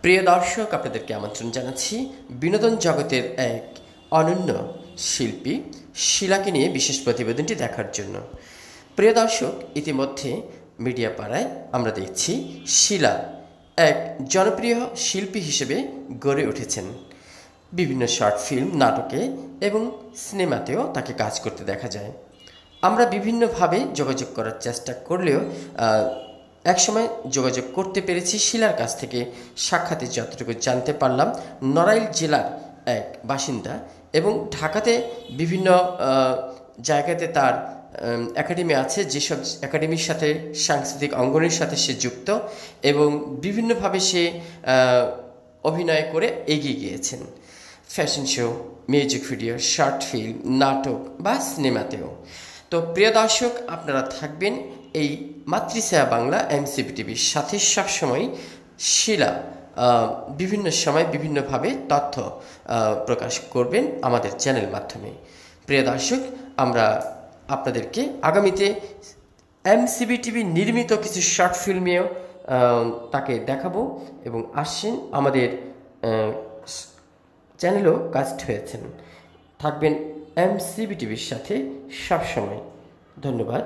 প্রিয় দর্শক, আপনাদেরকে আমন্ত্রণ জানাচ্ছি বিনোদন জগতের এক অনন্য শিল্পী শিলাকে নিয়ে বিশেষ প্রতিবেদনটি দেখার জন্য। প্রিয় দর্শক, ইতিমধ্যে মিডিয়া পাড়ায় আমরা দেখছি শিলা এক জনপ্রিয় শিল্পী হিসেবে গড়ে উঠেছেন। বিভিন্ন শর্ট ফিল্ম, নাটকে এবং সিনেমাতেও তাকে কাজ করতে দেখা যায়। আমরা বিভিন্নভাবে যোগাযোগ করার চেষ্টা করলেও একসময় যোগাযোগ করতে পেরেছি শিলার কাছ থেকে। সাক্ষাতে যতটুকু জানতে পারলাম, নড়াইল জেলার এক বাসিন্দা এবং ঢাকাতে বিভিন্ন জায়গাতে তার একাডেমি আছে, যেসব একাডেমির সাথে সাংস্কৃতিক অঙ্গনের সাথে সে যুক্ত এবং বিভিন্নভাবে সে অভিনয় করে এগিয়ে গিয়েছেন। Fashion show, music video, short film, নাটক বা সিনেমাতেও। তো প্রিয় দর্শক, আপনারা থাকবেন এই মাতৃছায়া বাংলা এমসিবি টিভির সাথে। সবসময় শিলা বিভিন্ন সময় বিভিন্নভাবে তথ্য প্রকাশ করবেন আমাদের চ্যানেল মাধ্যমে। প্রিয় দর্শক, আমরা আপনাদেরকে আগামীতে এমসিবি টিভি নির্মিত কিছু শর্ট ফিল্মেও তাকে দেখাবো এবং আসছেন আমাদের চ্যানেলও কাস্ট হয়েছেন। থাকবেন এমসিবি টিভির সাথে সবসময়। ধন্যবাদ।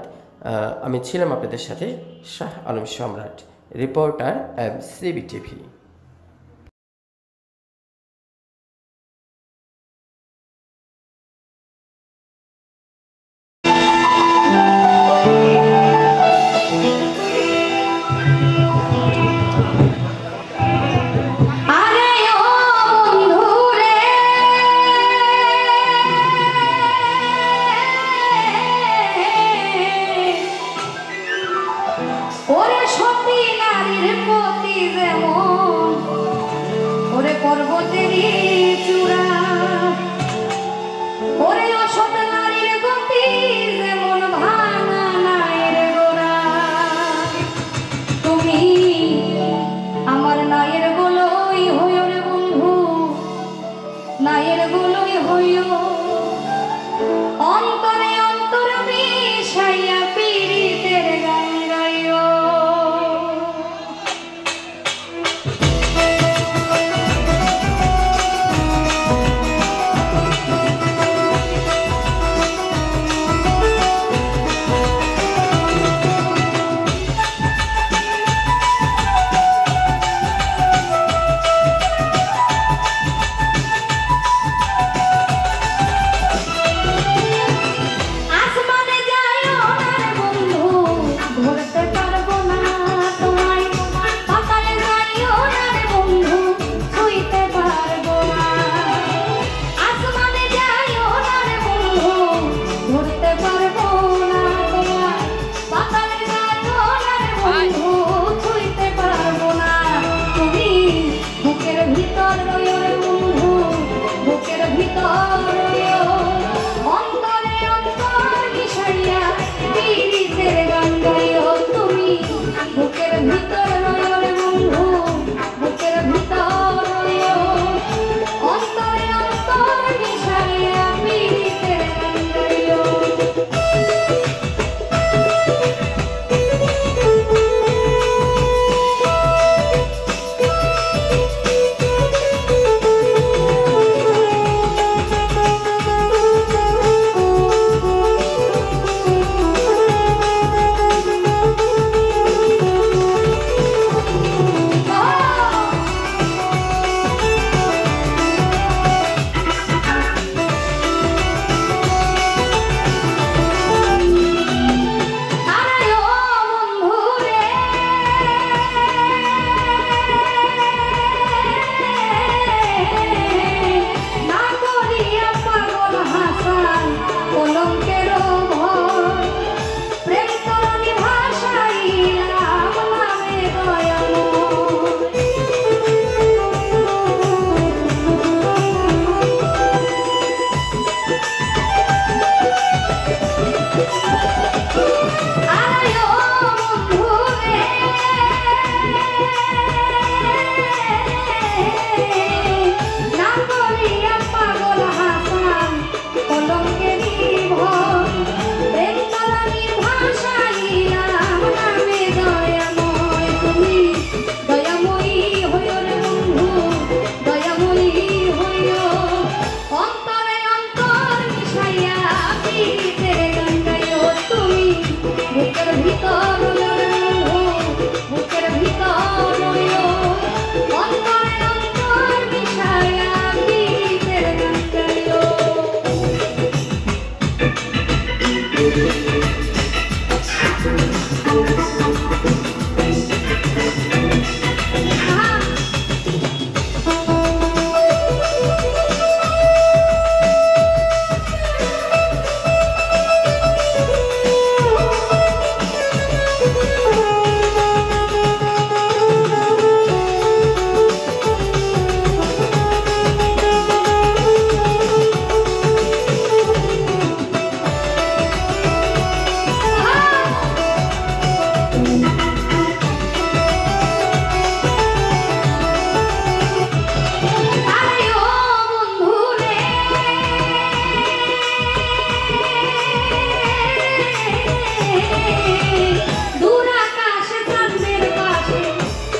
আমি ছিলাম আপনাদের সাথে শাহ আলম সম্রাট, রিপোর্টার এমসিবি টিভি।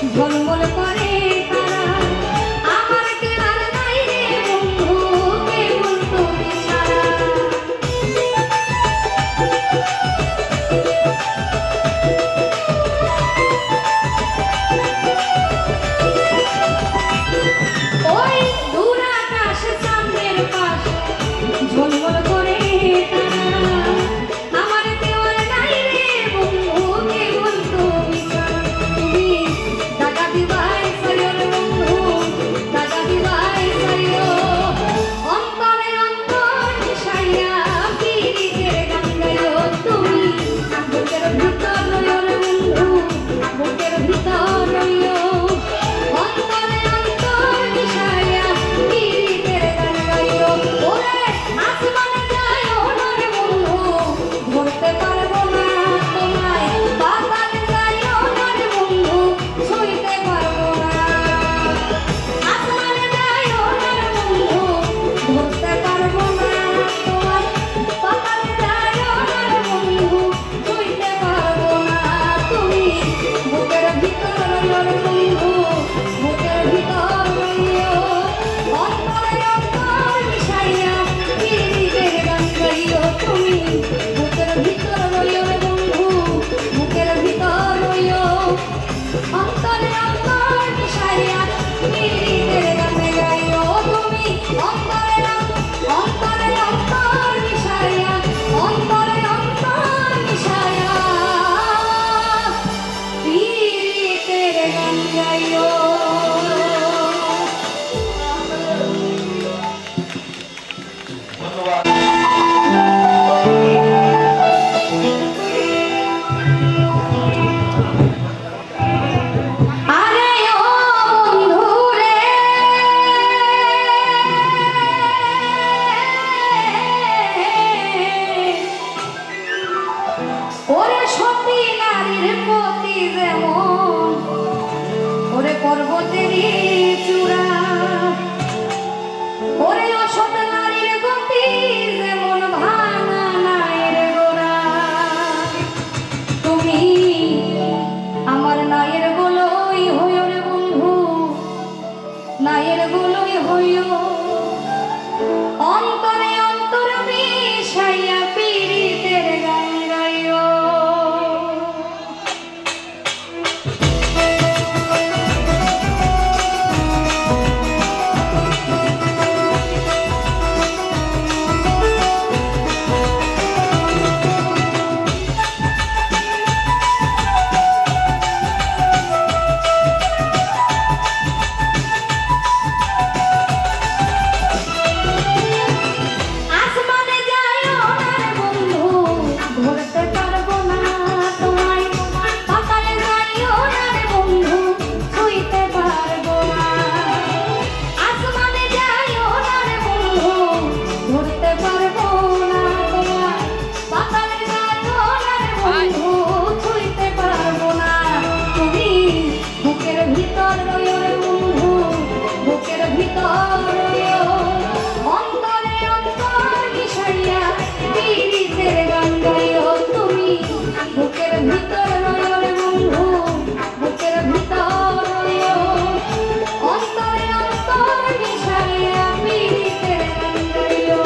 ঝলমল করে তারা আমার কেনার নাই রে বন্ধু কেবল তুমি ছাড়া ওই দূর আকাশ চাঁদের পাশ ঝলমল করে তারা আমার কেনার নাই রে বন্ধু কেবল তুমি ছাড়া তুমি দাগা দিবাই সাইও রে বন্ধু দাগা দিবাই সাইও অন্তরে অন্তর মিশাইয়া পিরিতের গান গাইও তুমি বুকের ভিতর রইও রে বন্ধু বুকের ভিতর রইও অন্তরে অন্তর মিশাইয়া পিরিতের গান গাইও ওরে আসমানে যাইও না রে বন্ধু ধরতে পারবো না তোমায় পাতালে যাইও না রে বন্ধু ছুঁইতে পারবো না আসমানে যাইও না রে বন্ধু ধরতে পারবো না তোমায় পাতালে যাইও না রে বন্ধু ছুঁইতে পারবো না তুমি বুকের ভিতর রইও রে বন্ধু বুকের ভিতর রইও অন্তরে অন্তর মিশাইয়া পিরিতের গান গাইও তুমি বুকের ভিতর রইও রে বন্ধু বুকের ভিতর রইও অন্তরে অন্তর মিশাইয়া পিরিতের গান গাইও তুমি অন্তরে অন্তর মিশাইয়া অন্তরে অন্তর মিশাইয়া পিরিতের গান গাইও আরে ও বন্ধু রে ওরে সতী নারীর পতি যেমন ওরে পর্বতেরই চূড়া ওরে অসৎ নারীর গতি যেমন ভাঙা নায়ের গোড়া তুমি আমার নায়ের গোলই হইও রে বন্ধু নায়ের গোলই হইও অন্তরে অন্তর মিশাইয়া পিরিতের গান গাইও আসমানে যাইও না রে বন্ধু ধরতে পারবো না তোমায় পাতালে যাইও না রে বন্ধু ছুঁইতে পারবো না আসমানে যাইও না রে বন্ধু ধরতে পারবো না তোমায় পাতালে যাইও না রে বন্ধু ছুঁইতে পারবো না তুমি বুকের ভিতর রইও রে বন্ধু বুকের ভিতর রইও অন্তরে অন্তর মিশাইয়া পিরিতের গান গাইও তুমি বুকের ভিতর রইও রে বন্ধু বুকের ভিতর রইও অন্তরে অন্তর মিশাইয়া পিরিতের গান গাইও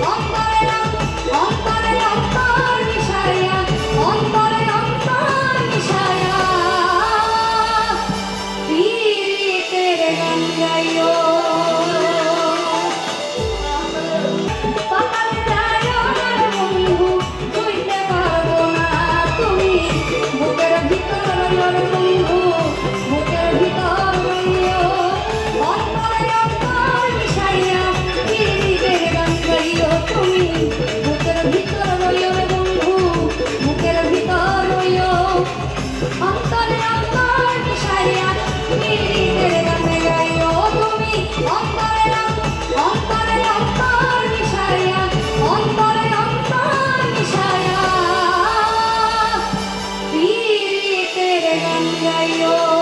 অন্তরে অন্তরে অন্তর মিশাইয়া অন্তরে অন্তর মিশাইয়া প্রীতের গান গাইও পাতালে যায় আমার বন্ধু ছুঁইতে পারবো না তুমি বুকের ভিতর রইও রে বন্ধু বুকের ভিতর রইও অন্তরে অন্তর মিশাইয়া প্রীতের গান গাইও তুমি বুকের ভিতর রইও রে বন্ধু বুকের ভিতর রইও অন্তরে অন্তর মিশাইয়া প্রীতের গান গাইও তুমি অন্তরে অন্তর মিশাইয়া অন্তরে অন্তর মিশাইয়া প্রীতের গান গাইও